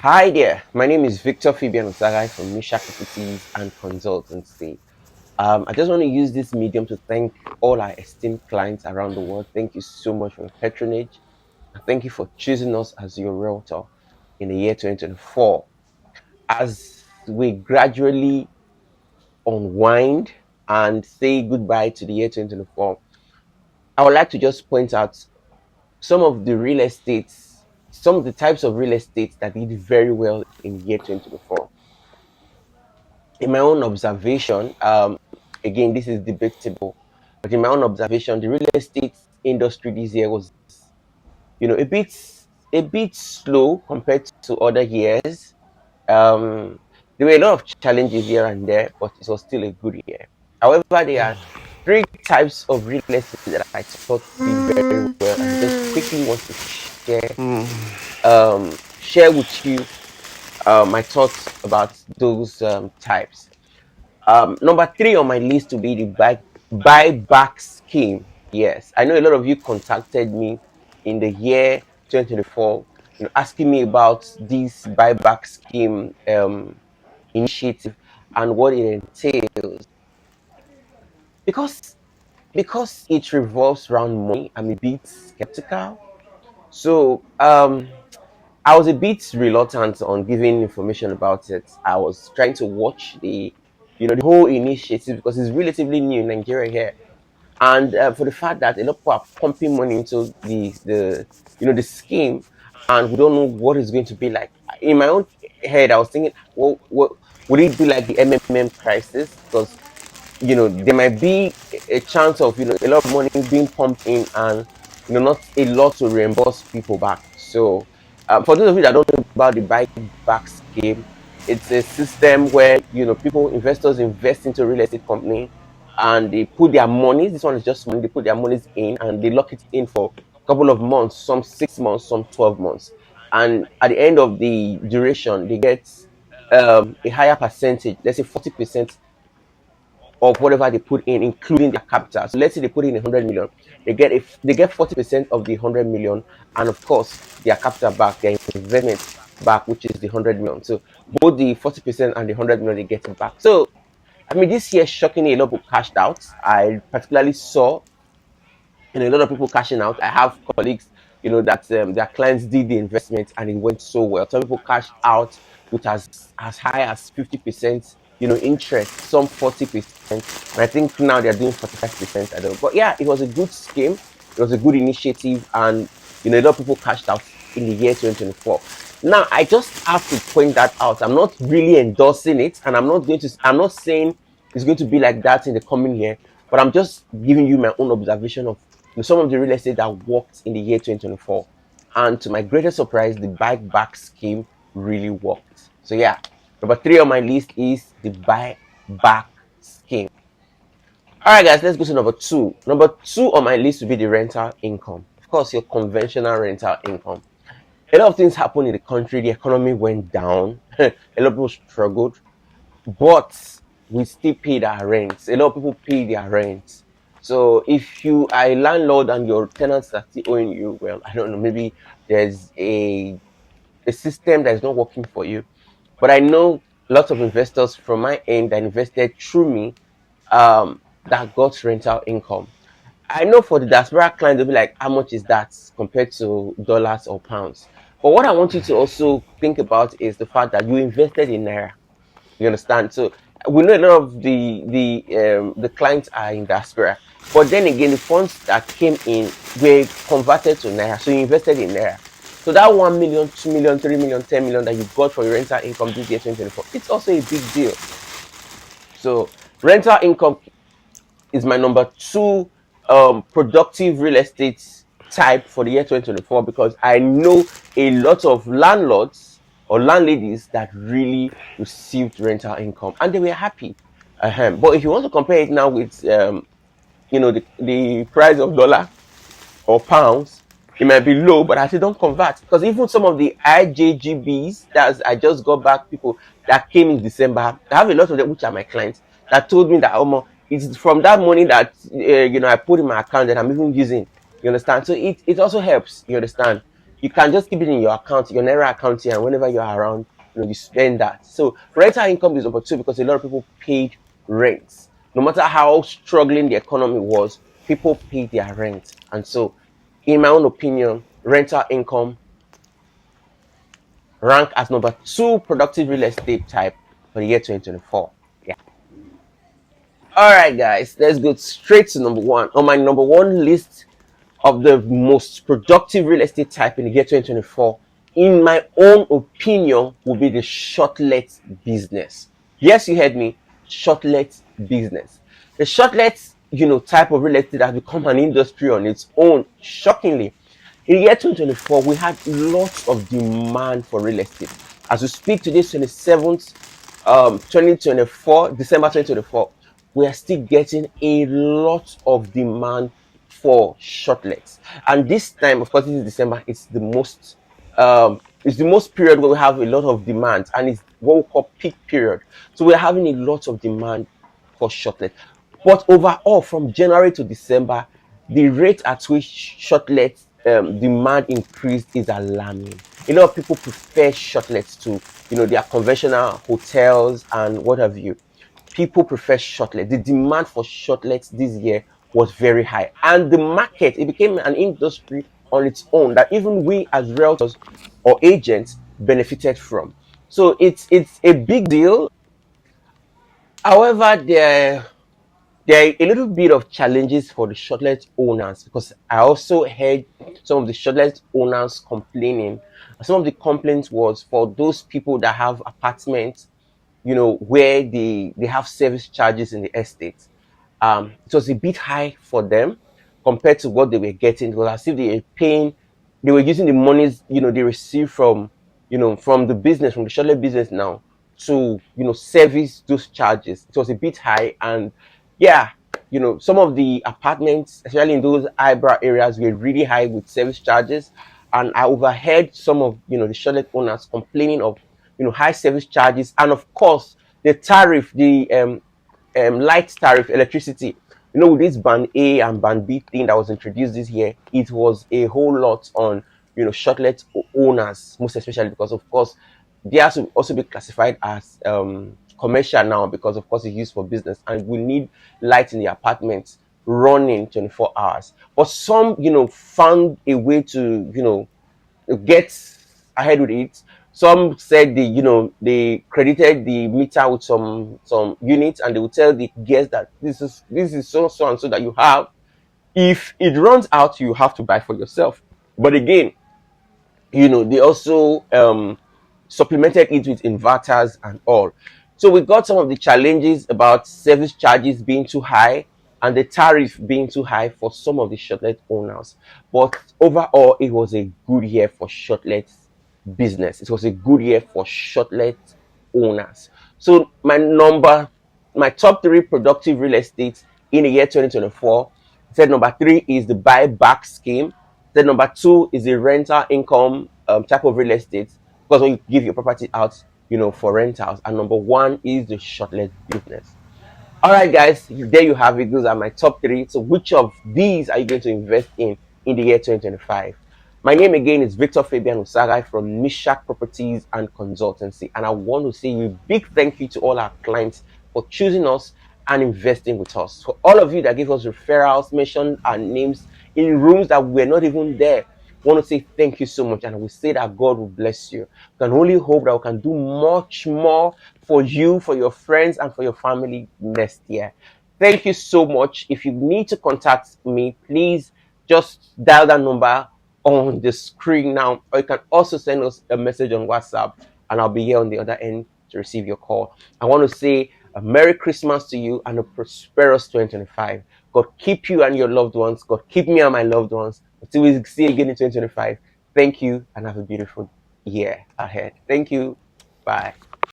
Hi there, my name is Victor Fabian Osagai from Misha Properties and Consultancy. I just want to use this medium to thank all our esteemed clients around the world. Thank you so much for your patronage, and thank you for choosing us as your realtor in the year 2024. As we gradually unwind and say goodbye to the year 2024, I would like to just point out some of the real estates, some of the types of real estate that did very well in year 2024. In my own observation, again, this is debatable, but in my own observation, the real estate industry this year was, a bit slow compared to other years. Um, there were a lot of challenges here and there, but it was still a good year. However, there are three types of real estate that I thought did very well, and I just quickly want to share with you my thoughts about those types. Number three on my list to be the buyback scheme. Yes, I know a lot of you contacted me in the year 2024, asking me about this buyback scheme initiative and what it entails. Because because it revolves around money, I'm a bit skeptical. So I was a bit reluctant on giving information about it. I was trying to watch the whole initiative because it's relatively new in Nigeria here, and for the fact that a lot of people are pumping money into the scheme, and we don't know what it's going to be like. In my own head, I was thinking, well, what would it be like the MMM crisis? Because there might be a chance of a lot of money being pumped in and not a lot to reimburse people back. So for those of you that don't know about the buyback scheme, it's a system where people investors invest into a real estate company and they put their money. This one is just money. They put their monies in and they lock it in for a couple of months, some 6 months, some 12 months, and at the end of the duration they get a higher percentage, let's say 40% of whatever they put in, including their capital. So let's say they put in 100 million, they get 40% of the 100 million, and of course their capital back, their investment back, which is the 100 million. So both the 40% and the 100 million they get it back. So I mean, this year shockingly a lot of people cashed out. I particularly saw a lot of people cashing out. I have colleagues, that their clients did the investment and it went so well. Some people cashed out with as high as 50%, interest, some 40%. And I think now they're doing 45%. I don't know. But yeah, it was a good scheme. It was a good initiative, and a lot of people cashed out in the year 2024. Now, I just have to point that out. I'm not really endorsing it, and I'm not saying it's going to be like that in the coming year, but I'm just giving you my own observation of some of the real estate that worked in the year 2024. And to my greatest surprise, the buyback scheme really worked. So yeah, number three on my list is the buyback scheme. All right, guys, let's go to number two. Number two on my list would be the rental income. Of course, your conventional rental income. A lot of things happened in the country. The economy went down. A lot of people struggled, but we still paid our rents. A lot of people pay their rents. So if you are a landlord and your tenants are still owing you, well, I don't know, maybe there's a system that is not working for you. But I know lots of investors from my end that invested through me, that got rental income. I know for the diaspora client, they'll be like, how much is that compared to dollars or pounds? But what I want you to also think about is the fact that you invested in Naira. You understand? So we know a lot of the clients are in diaspora, but then again, the funds that came in were converted to Naira. So you invested in Naira. So that 1 million, 2 million, 3 million, 10 million that you got for your rental income this year 2024, it's also a big deal. So rental income is my number two productive real estate type for the year 2024, because I know a lot of landlords or landladies that really received rental income and they were happy. But if you want to compare it now with the price of dollar or pounds, it might be low, but I still don't convert, because even some of the IJGBs that I just got back, people that came in December, I have a lot of them which are my clients that told me that it's from that money that I put in my account that I'm even using. You understand? So it also helps. You understand? You can just keep it in your account, your Naira account here, and whenever you're around, you spend that. So rental income is number two because a lot of people paid rents. No matter how struggling the economy was, people paid their rent. And so, in my own opinion, rental income rank as number two productive real estate type for the year 2024. Yeah. All right, guys, let's go straight to number one. On my number one list of the most productive real estate type in the year 2024, in my own opinion, will be the shortlet business. Yes, you heard me, shortlet business. The shortlet, type of real estate has become an industry on its own, shockingly. In the year 2024, we had lots of demand for real estate. As we speak today, 27th, 2024, December 2024, we are still getting a lot of demand for shortlets. And this time, of course, this is December, it's the most period where we have a lot of demand, and it's what we call peak period. So we're having a lot of demand for shortlet. But overall, from January to December, the rate at which shortlet demand increased is alarming. A lot of people prefer shortlets to, their conventional hotels and what have you. People prefer shortlets. The demand for shortlets this year was very high, and the market, it became an industry on its own that even we as realtors or agents benefited from. So it's a big deal. However, there are a little bit of challenges for the shortlet owners, because I also heard some of the shortlet owners complaining. Some of the complaints was for those people that have apartments, where they have service charges in the estate. It was a bit high for them compared to what they were getting. It was as if they were paying, they were using the monies, they received from, from the business, from the shuttle business now to, service those charges. It was a bit high. And yeah, some of the apartments, especially in those eyebrow areas, were really high with service charges. And I overheard some of, the shuttle owners complaining of, high service charges. And of course, the tariff, the light tariff, electricity. With this band A and band B thing that was introduced this year, it was a whole lot on, shortlet owners, most especially because, of course, they have to also be classified as commercial now, because, of course, it's used for business, and we need light in the apartments running 24 hours. But some, found a way to, get ahead with it. Some said they credited the meter with some units, and they would tell the guests that this is so and so that you have. If it runs out, you have to buy for yourself. But again, they also supplemented it with inverters and all. So we got some of the challenges about service charges being too high and the tariff being too high for some of the shortlet owners. But overall, it was a good year for shortlet business. It was a good year for shortlet owners. So my top three productive real estate in the year 2024. Said number three is the buyback scheme. Then number two is the rental income type of real estate, because when you give your property out, for rentals. And number one is the shortlet business. All right, guys, there you have it. Those are my top three. So which of these are you going to invest in the year 2025? My name again is Victor Fabian Usagai from Mishak Properties and Consultancy. And I want to say a big thank you to all our clients for choosing us and investing with us. For all of you that give us referrals, mention our names in rooms that we're not even there, I want to say thank you so much. And we say that God will bless you. We can only hope that we can do much more for you, for your friends, and for your family next year. Thank you so much. If you need to contact me, please just dial that number on the screen now, or you can also send us a message on WhatsApp, and I'll be here on the other end to receive your call. I want to say a Merry Christmas to you and a prosperous 2025. God keep you and your loved ones. God keep me and my loved ones. Until we see you again in 2025. Thank you and have a beautiful year ahead. Thank you. Bye.